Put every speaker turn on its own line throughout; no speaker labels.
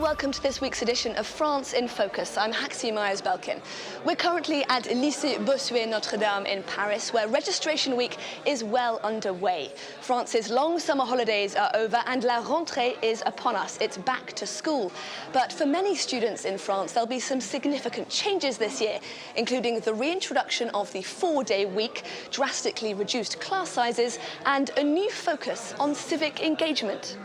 welcome to this week's edition of France in Focus. I'm Hatier. We're currently at Lycée Bossuet Notre-Dame in Paris, where registration week is well underway. France's long summer holidays are over and la rentrée is upon us. It's back to school. But for many students in France, there'll be some significant changes this year, including the reintroduction of the 4-day week, drastically reduced class sizes, and a new focus on civic engagement.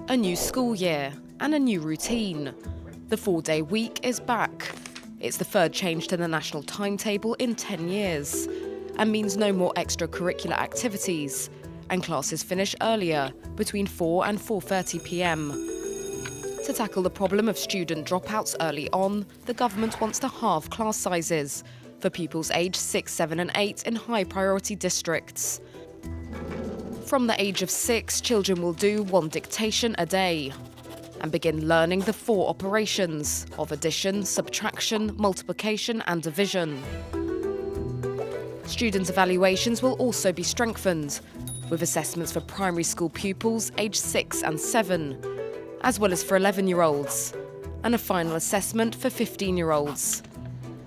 A new school year and a new routine. The 4-day week is back. It's the third change to the national timetable in 10 years and means no more extracurricular activities, and classes finish earlier, between 4 and 4:30 p.m. To tackle the problem of student dropouts early on, the government wants to halve class sizes for pupils aged 6, 7 and 8 in high-priority districts. From the age of 6, children will do 1 dictation a day and begin learning the 4 operations of addition, subtraction, multiplication and division. Student evaluations will also be strengthened, with assessments for primary school pupils aged 6 and 7, as well as for 11-year-olds, and a final assessment for 15-year-olds.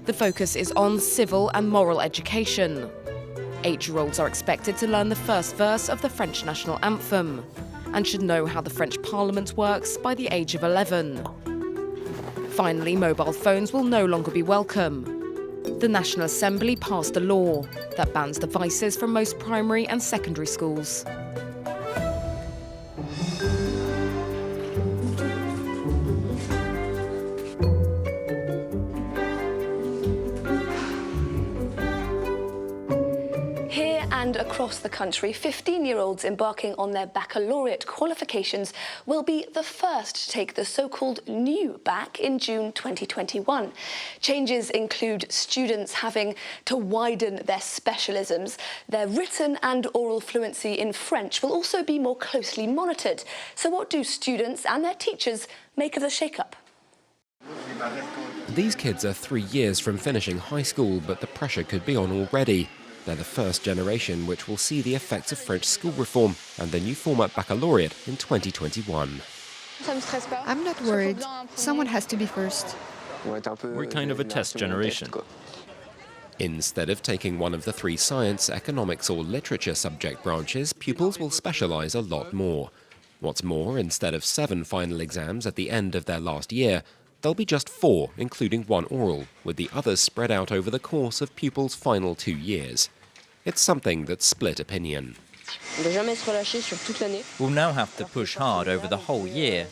The focus is on civil and moral education. 8-year-olds are expected to learn the first verse of the French national anthem and should know how the French Parliament works by the age of 11. Finally, mobile phones will no longer be welcome. The National Assembly passed a law that bans devices from most primary and secondary schools.
And across the country, 15-year-olds embarking on their baccalaureate qualifications will be the first to take the so-called new bac in June 2021. Changes include students having to widen their specialisms. Their written and oral fluency in French will also be more closely monitored. So what do students and their teachers make of the shake-up?
These kids are 3 years from finishing high school, but the pressure could be on already. They're the first generation which will see the effects of French school reform and the new format baccalaureate in 2021.
I'm not worried. Someone has to be first.
We're kind of a test generation.
Instead of taking one of the 3 science, economics or literature subject branches, pupils will specialise a lot more. What's more, instead of 7 final exams at the end of their last year, there'll be just 4, including 1 oral, with the others spread out over the course of pupils' final 2 years. It's something that split opinion.
We'll now have to push hard over the whole year,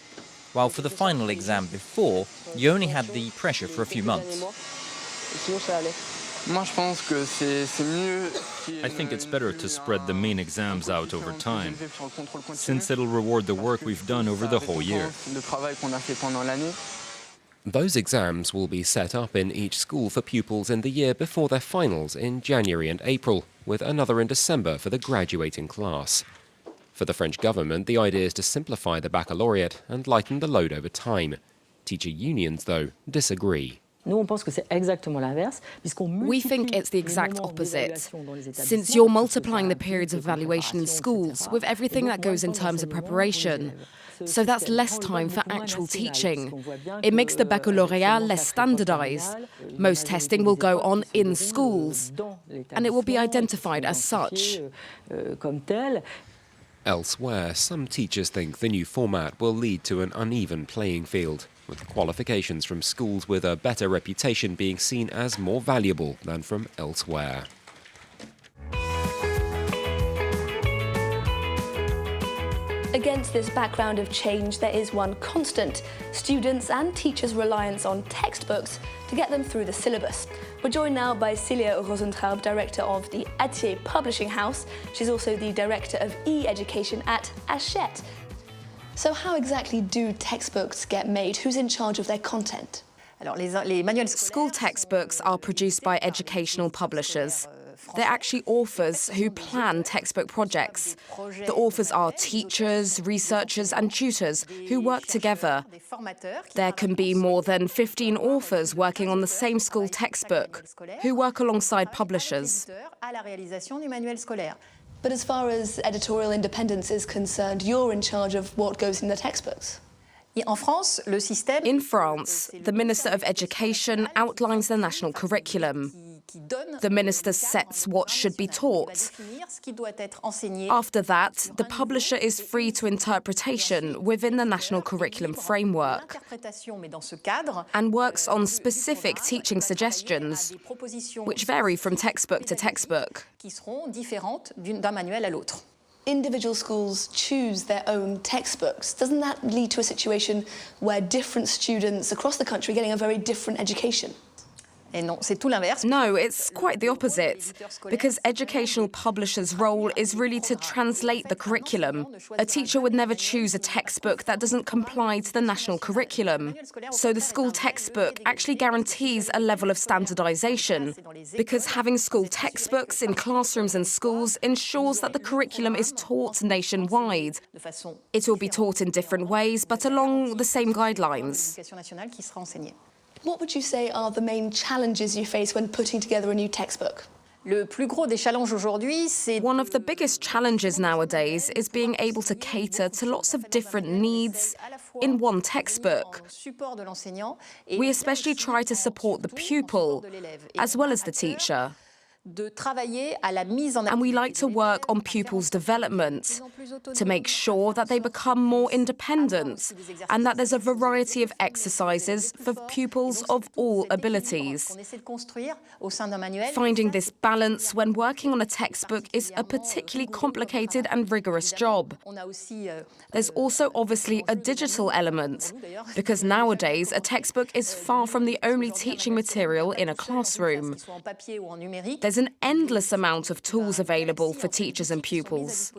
while for the final exam before, you only had the pressure for a few months.
I think it's better to spread the main exams out over time, since it'll reward the work we've done over the whole year.
Those exams will be set up in each school for pupils in the year before their finals in January and April, with another in December for the graduating class. For the French government, the idea is to simplify the baccalaureate and lighten the load over time. Teacher unions, though, disagree.
We think it's the exact opposite, since you're multiplying the periods of evaluation in schools with everything that goes in terms of preparation. So that's less time for actual teaching. It makes the baccalaureate less standardized. Most testing will go on in schools, and it will be identified as such.
Elsewhere, some teachers think the new format will lead to an uneven playing field, with qualifications from schools with a better reputation being seen as more valuable than from elsewhere.
Against this background of change, there is one constant: students' and teachers' reliance on textbooks to get them through the syllabus. We're joined now by Celia Rosentraub, director of the Hatier Publishing House. She's also the director of e-education at Hachette. So how exactly do textbooks get made? Who's in charge of their content?
School textbooks are produced by educational publishers. They're actually authors who plan textbook projects. The authors are teachers, researchers and tutors who work together. There can be more than 15 authors working on the same school textbook who work alongside publishers.
But as far as editorial independence is concerned, you're in charge of what goes in the textbooks.
In France, the Minister of Education outlines the national curriculum. The minister sets what should be taught. After that, the publisher is free to interpretation within the national curriculum framework and works on specific teaching suggestions, which vary from textbook to textbook.
Individual schools choose their own textbooks. Doesn't that lead to a situation where different students across the country are getting a very different education?
No, it's quite the opposite, because educational publishers' role is really to translate the curriculum. A teacher would never choose a textbook that doesn't comply to the national curriculum. So the school textbook actually guarantees a level of standardization, because having school textbooks in classrooms and schools ensures that the curriculum is taught nationwide. It will be taught in different ways, but along the same guidelines.
What would you say are the main challenges you face when putting together a new textbook?
One of the biggest challenges nowadays is being able to cater to lots of different needs in one textbook. We especially try to support the pupil as well as the teacher. And we like to work on pupils' development to make sure that they become more independent and that there's a variety of exercises for pupils of all abilities. Finding this balance when working on a textbook is a particularly complicated and rigorous job. There's also obviously a digital element, because nowadays a textbook is far from the only teaching material in a classroom. There's an endless amount of tools available for teachers and pupils.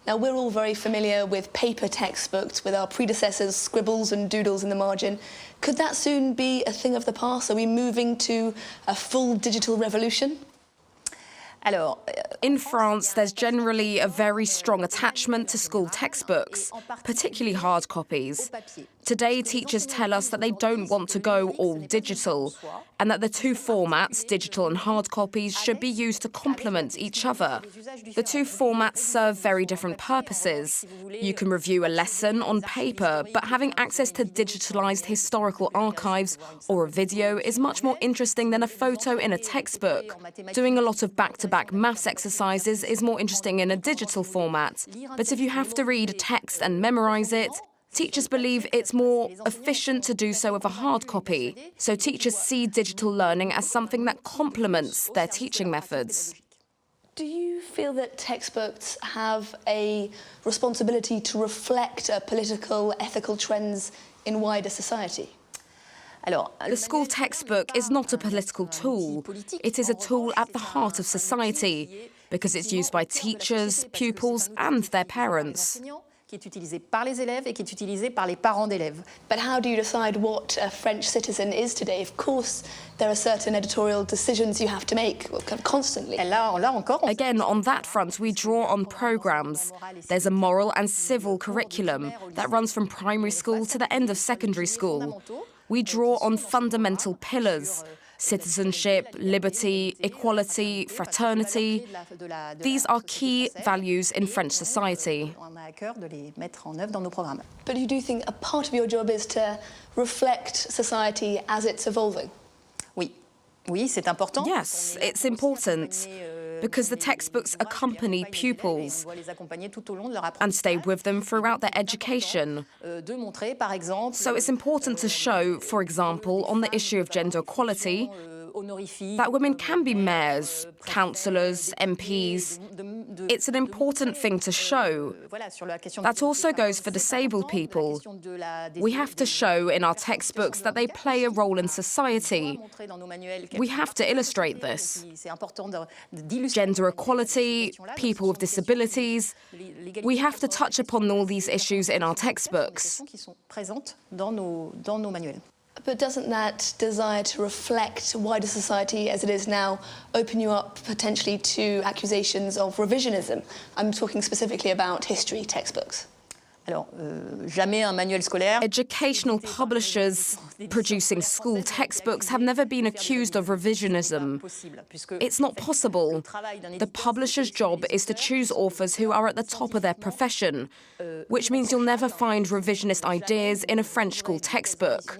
Now, we're all very familiar with paper textbooks, with our predecessors' scribbles and doodles in the margin. Could that soon be a thing of the past? Are we moving to a full digital revolution?
In France, there's generally a very strong attachment to school textbooks, particularly hard copies. Today, teachers tell us that they don't want to go all digital, and that the two formats, digital and hard copies, should be used to complement each other. The two formats serve very different purposes. You can review a lesson on paper, but having access to digitalized historical archives or a video is much more interesting than a photo in a textbook. Doing a lot of back-to-back maths exercises is more interesting in a digital format, but if you have to read a text and memorize it, teachers believe it's more efficient to do so with a hard copy, so teachers see digital learning as something that complements their teaching methods.
Do you feel that textbooks have a responsibility to reflect political, ethical trends in wider society?
The school textbook is not a political tool. It is a tool at the heart of society, because it's used by teachers, pupils, and their parents.
But how do you decide what a French citizen is today? Of course, there are certain editorial decisions you have to make constantly.
Again, on that front, we draw on programmes. There's a moral and civil curriculum that runs from primary school to the end of secondary school. We draw on fundamental pillars: citizenship, liberty, equality, fraternity. These are key values in French society.
But you do think a part of your job is to reflect society as it's evolving?
Yes, it's important, because the textbooks accompany pupils and stay with them throughout their education. So it's important to show, for example, on the issue of gender equality, that women can be mayors, councillors, MPs. It's an important thing to show. That also goes for disabled people. We have to show in our textbooks that they play a role in society. We have to illustrate this. Gender equality, people with disabilities. We have to touch upon all these issues in our textbooks.
But doesn't that desire to reflect wider society as it is now open you up potentially to accusations of revisionism? I'm talking specifically about history textbooks.
Educational publishers producing school textbooks have never been accused of revisionism. It's not possible. The publisher's job is to choose authors who are at the top of their profession, which means you'll never find revisionist ideas in a French school textbook.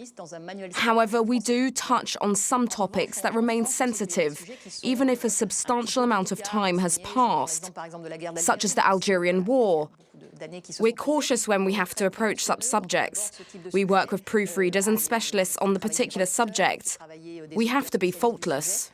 However, we do touch on some topics that remain sensitive, even if a substantial amount of time has passed, such as the Algerian War. We're cautious when we have to approach such subjects. We work with proofreaders and specialists on the particular subject. We have to be faultless.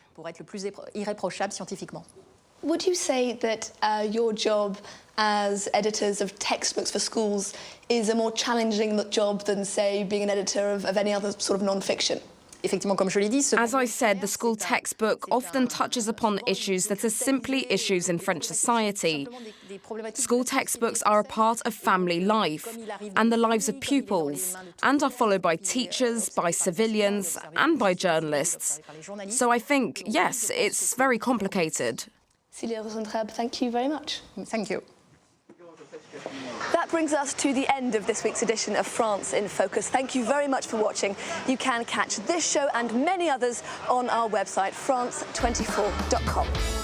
Would you say that your job as editors of textbooks for schools is a more challenging job than, say, being an editor of any other sort of non-fiction?
As I said, the school textbook often touches upon issues that are simply issues in French society. School textbooks are a part of family life and the lives of pupils, and are followed by teachers, by civilians, and by journalists. So I think, yes, it's very complicated.
Celia Rosentraub, thank you very much.
Thank you.
That brings us to the end of this week's edition of France in Focus. Thank you very much for watching. You can catch this show and many others on our website, france24.com.